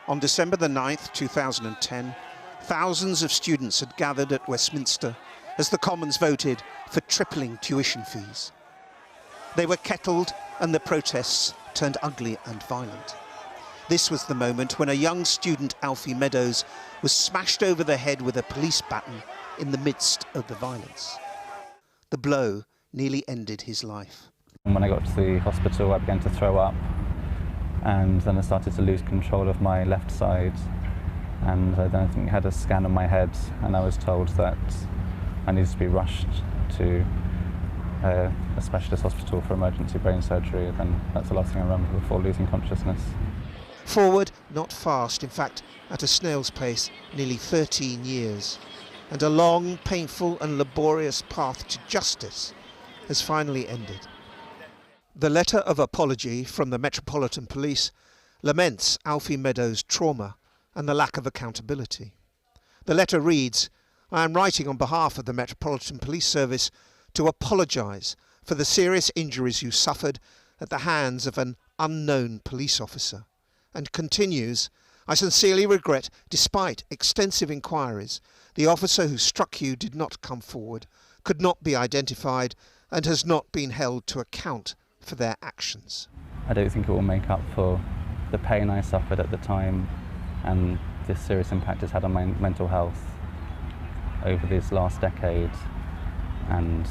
On December the 9th, 2010, thousands of students had gathered at Westminster as the Commons voted for tripling tuition fees. They were kettled and the protests turned ugly and violent. This was the moment when a young student, Alfie Meadows, was smashed over the head with a police baton in the midst of the violence. The blow nearly ended his life. When I got to the hospital, I began to throw up, and then I started to lose control of my left side, and I then had a scan of my head, and I was told that I needed to be rushed to a specialist hospital for emergency brain surgery. Then that's the last thing I remember before losing consciousness. Forward, not fast, in fact, at a snail's pace, nearly 13 years. And a long, painful and laborious path to justice has finally ended. The letter of apology from the Metropolitan Police laments Alfie Meadows' trauma and the lack of accountability. The letter reads, "I am writing on behalf of the Metropolitan Police Service to apologise for the serious injuries you suffered at the hands of an unknown police officer," and continues, "I sincerely regret, despite extensive inquiries, the officer who struck you did not come forward, could not be identified, and has not been held to account for their actions." I don't think it will make up for the pain I suffered at the time and the serious impact it's had on my mental health over this last decade, and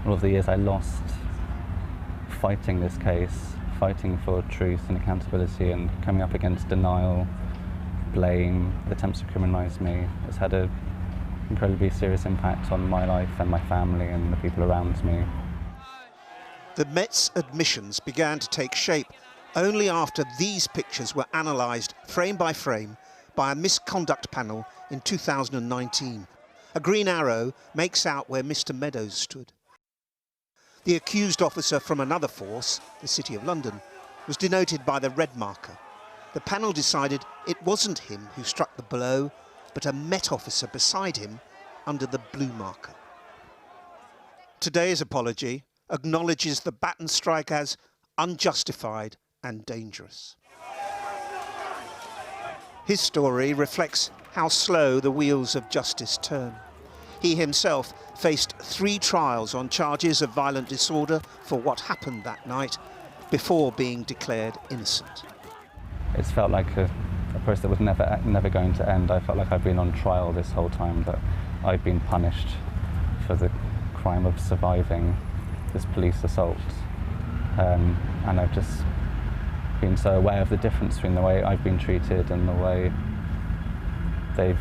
all of the years I lost fighting this case, fighting for truth and accountability and coming up against denial, blame, attempts to criminalise me. It's had an incredibly serious impact on my life and my family and the people around me. The Met's admissions began to take shape only after these pictures were analysed frame by frame by a misconduct panel in 2019. A green arrow makes out where Mr. Meadows stood. The accused officer from another force, the City of London, was denoted by the red marker. The panel decided it wasn't him who struck the blow, but a Met officer beside him under the blue marker. Today's apology acknowledges the baton strike as unjustified and dangerous. His story reflects how slow the wheels of justice turn. He himself faced 3 trials on charges of violent disorder for what happened that night before being declared innocent. It's felt like a process that was never going to end. I felt like I've been on trial this whole time, that I've been punished for the crime of surviving this police assault. And I've just been so aware of the difference between the way I've been treated and the way the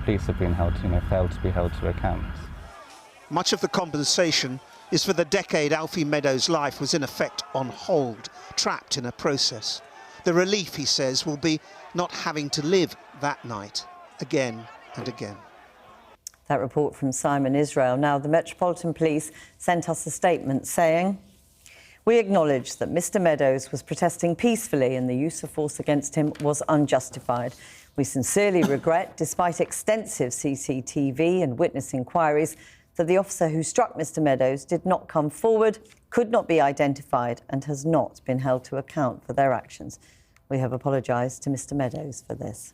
police have been failed to be held to account. Much of the compensation is for the decade Alfie Meadows' life was in effect on hold, trapped in a process. The relief, he says, will be not having to live that night again and again. That report from Simon Israel. Now, the Metropolitan Police sent us a statement saying, "We acknowledge that Mr. Meadows was protesting peacefully and the use of force against him was unjustified. We sincerely regret, despite extensive CCTV and witness inquiries, that the officer who struck Mr. Meadows did not come forward, could not be identified and has not been held to account for their actions. We have apologised to Mr. Meadows for this."